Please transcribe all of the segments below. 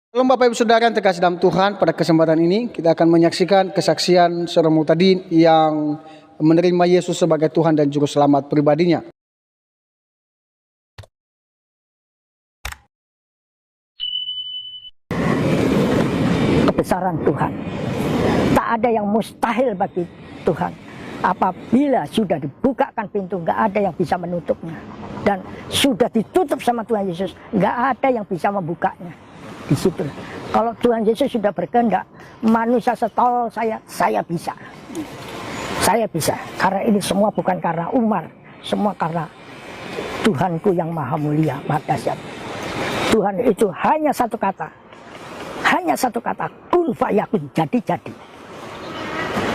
Shalom Bapak Ibu Saudara yang terkasih dalam Tuhan, pada kesempatan ini kita akan menyaksikan kesaksian seorang mutadin yang menerima Yesus sebagai Tuhan dan Juru Selamat pribadinya. Kebesaran Tuhan, tak ada yang mustahil bagi Tuhan. Apabila sudah dibukakan pintu, nggak ada yang bisa menutupnya. Dan sudah ditutup sama Tuhan Yesus, nggak ada yang bisa membukanya. Di situ, kalau Tuhan Yesus sudah berkehendak, manusia setolol saya bisa. Saya bisa, karena ini semua bukan karena Umar, semua karena Tuhanku yang maha mulia, maha dahsyat. Tuhan itu hanya satu kata, kun fayakun, jadi.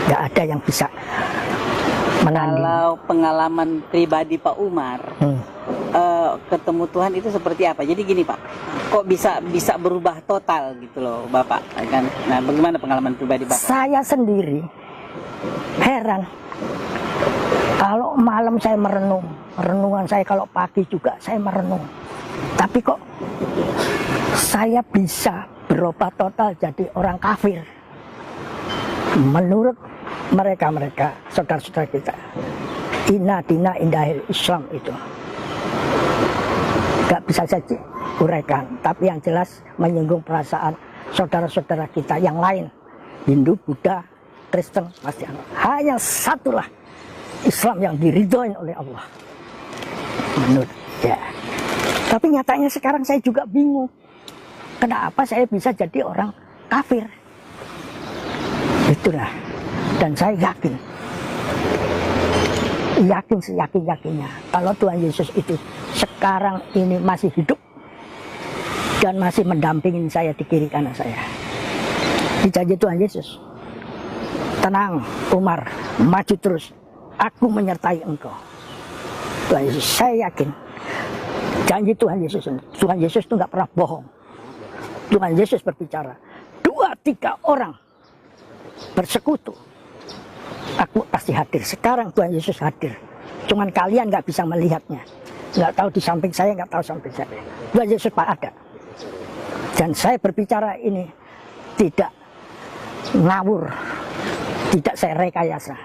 Gak ada yang bisa menanding. Kalau pengalaman pribadi Pak Umar, ketemu Tuhan itu seperti apa? Jadi gini Pak, kok bisa berubah total gitu loh Bapak kan? Nah, bagaimana pengalaman pribadi Bapak? Saya sendiri heran. Kalau malam saya merenung, renungan saya kalau pagi juga saya merenung. Tapi kok saya bisa berubah total jadi orang kafir? Menurut mereka saudara-saudara kita, inna dina indahil Islam itu gak bisa saja uraikan, tapi yang jelas menyinggung perasaan saudara-saudara kita yang lain, Hindu, Buddha, Kristen, pasti hanya satulah Islam yang diridhoin oleh Allah. Menurut ya. Tapi nyatanya sekarang saya juga bingung, kenapa saya bisa jadi orang kafir? Itulah. Dan saya yakin seyakin-yakinnya kalau Tuhan Yesus itu sekarang ini masih hidup dan masih mendampingin saya di kiri kanan saya. Dijanji Tuhan Yesus, tenang Umar, maju terus, aku menyertai engkau. Tuhan Yesus, saya yakin janji Tuhan Yesus itu nggak pernah bohong. Tuhan Yesus berbicara, 2-3 orang bersekutu, aku pasti hadir. Sekarang Tuhan Yesus hadir, cuman kalian nggak bisa melihatnya, nggak tahu di samping saya, nggak tahu samping saya. Tuhan Yesus Pak ada, dan saya berbicara ini tidak ngawur, tidak saya rekayasa.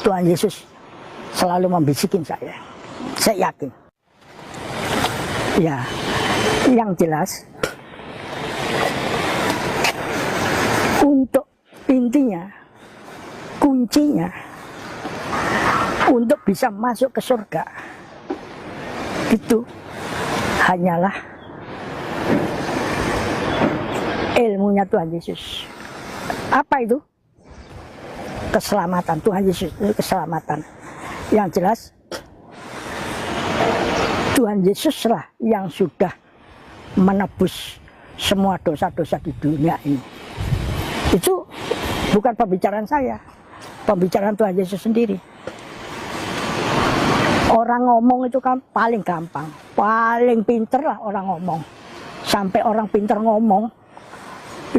Tuhan Yesus selalu membisikin saya yakin. Ya, yang jelas untuk intinya, kuncinya untuk bisa masuk ke surga itu hanyalah ilmunya Tuhan Yesus. Apa itu? Keselamatan. Tuhan Yesus itu keselamatan. Yang jelas Tuhan Yesuslah yang sudah menebus semua dosa-dosa di dunia ini. Itu bukan pembicaraan saya, pembicaraan Tuhan Yesus sendiri. Orang ngomong itu kan paling gampang, paling pinter lah orang ngomong. Sampai orang pinter ngomong,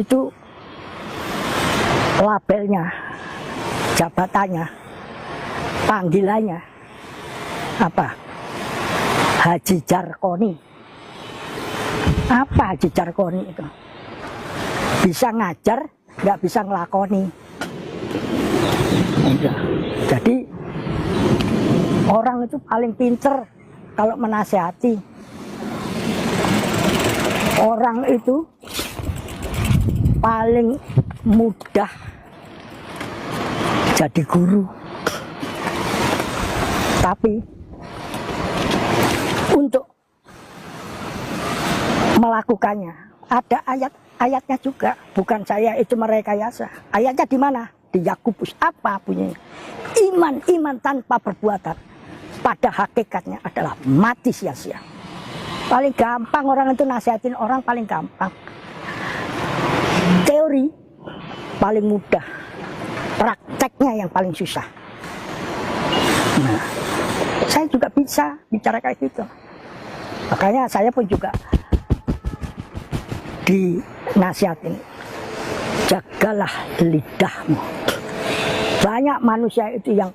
itu labelnya, jabatannya, panggilannya, apa? Haji Jarkoni. Apa Haji Jarkoni itu? Bisa ngajar, nggak bisa ngelakoni. Jadi orang itu paling pinter kalau menasihati. Orang itu paling mudah jadi guru. Tapi untuk melakukannya ada ayatnya juga, bukan saya itu merekayasa. Ayatnya di mana? Di Yakobus. Apa bunyinya? Iman tanpa perbuatan pada hakikatnya adalah mati sia-sia. Paling gampang orang itu nasihatin orang, paling gampang. Teori paling mudah, prakteknya yang paling susah. Nah, saya juga bisa bicara kayak gitu. Makanya saya pun juga dinasihatin, jagalah lidahmu. Banyak manusia itu yang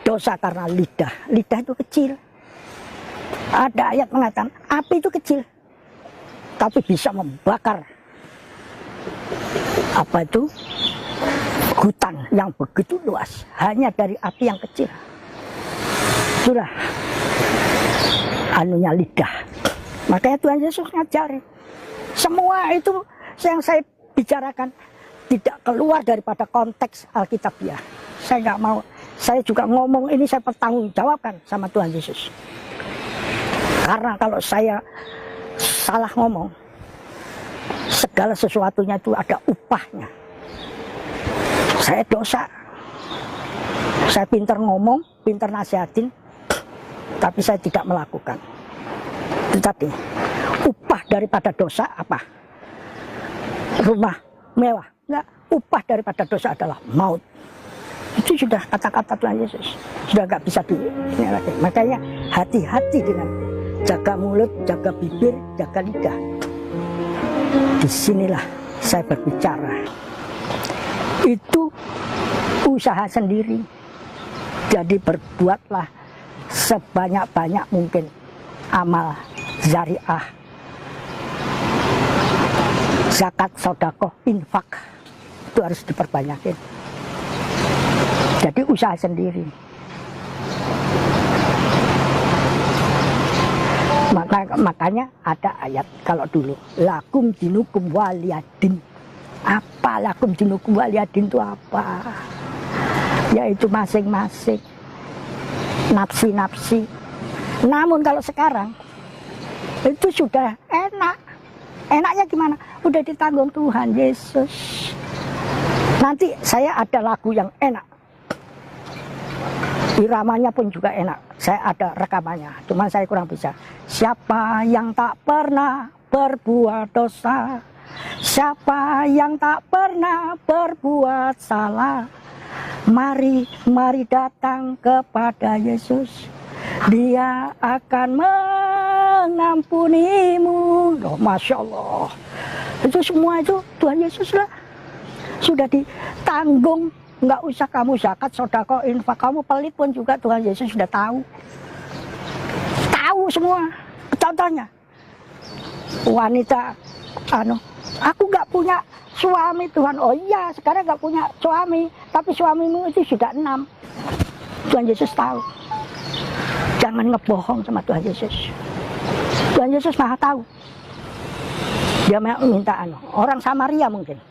dosa karena lidah. Lidah itu kecil. Ada ayat mengatakan api itu kecil, tapi bisa membakar apa itu hutan yang begitu luas hanya dari api yang kecil. Itulah anunya lidah. Makanya Tuhan Yesus ngajari semua itu yang saya bicarakan tidak keluar daripada konteks Alkitabiah. Saya nggak mau, saya juga ngomong ini saya pertanggungjawabkan sama Tuhan Yesus. Karena kalau saya salah ngomong, segala sesuatunya itu ada upahnya. Saya dosa. Saya pintar ngomong, pintar nasihatin, tapi saya tidak melakukan. Itu tadi, upah daripada dosa apa? Rumah mewah. Enggak, upah daripada dosa adalah maut. Itu sudah kata-kata Tuhan Yesus. Sudah nggak bisa ini lagi. Makanya hati-hati dengan jaga mulut, jaga bibir, jaga lidah. Disinilah saya berbicara. Itu usaha sendiri. Jadi berbuatlah sebanyak-banyak mungkin amal zariah, zakat, sedekah, infak. Itu harus diperbanyakin. Jadi usaha sendiri. Makanya ada ayat kalau dulu, lakum dinukum waliyadin. Apa lakum dinukum waliyadin itu apa? Yaitu masing-masing nafsi-nafsi. Namun kalau sekarang itu sudah enak. Enaknya gimana? Udah ditanggung Tuhan Yesus. Nanti saya ada lagu yang enak. Iramanya pun juga enak. Saya ada rekamannya, cuma saya kurang bisa. Siapa yang tak pernah berbuat dosa, siapa yang tak pernah berbuat salah, mari datang kepada Yesus. Dia akan mengampunimu. Oh, Masya Allah. Itu semua itu Tuhan Yesus lah. Sudah ditanggung. Nggak usah kamu zakat, sedekah, infak, kamu pelit pun juga Tuhan Yesus sudah tahu. Tahu semua. Contohnya, wanita, aku nggak punya suami Tuhan. Oh iya, sekarang nggak punya suami, tapi suamimu itu sudah 6. Tuhan Yesus tahu. Jangan ngebohong sama Tuhan Yesus. Tuhan Yesus maha tahu. Dia minta orang Samaria mungkin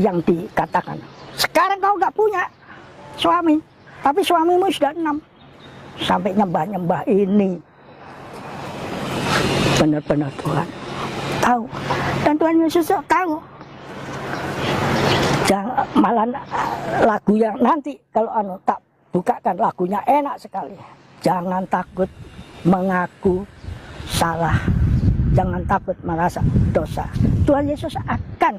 yang dikatakan, sekarang kau nggak punya suami, tapi suamimu sudah 6. Sampai nyembah-nyembah ini. Benar-benar Tuhan tahu. Dan Tuhan Yesus tahu. Jangan, malah lagu yang nanti kalau tak bukakan lagunya enak sekali. Jangan takut mengaku salah. Jangan takut merasa dosa. Tuhan Yesus akan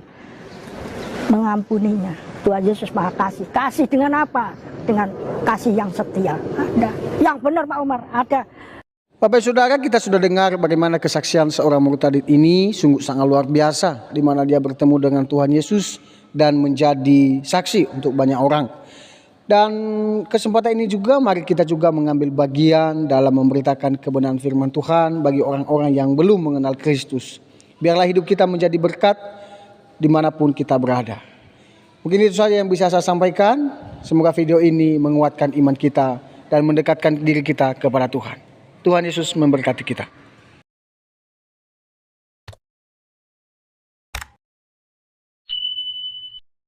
mengampuninya. Tuhan Yesus maha kasih. Kasih dengan apa? Dengan kasih yang setia. Ada. Yang benar Pak Umar, ada. Bapak Saudara, kita sudah dengar bagaimana kesaksian seorang murtadid ini sungguh sangat luar biasa, di mana dia bertemu dengan Tuhan Yesus dan menjadi saksi untuk banyak orang. Dan kesempatan ini juga mari kita juga mengambil bagian dalam memberitakan kebenaran firman Tuhan bagi orang-orang yang belum mengenal Kristus. Biarlah hidup kita menjadi berkat dimanapun kita berada. Mungkin itu saja yang bisa saya sampaikan. Semoga video ini menguatkan iman kita dan mendekatkan diri kita kepada Tuhan. Tuhan Yesus memberkati kita.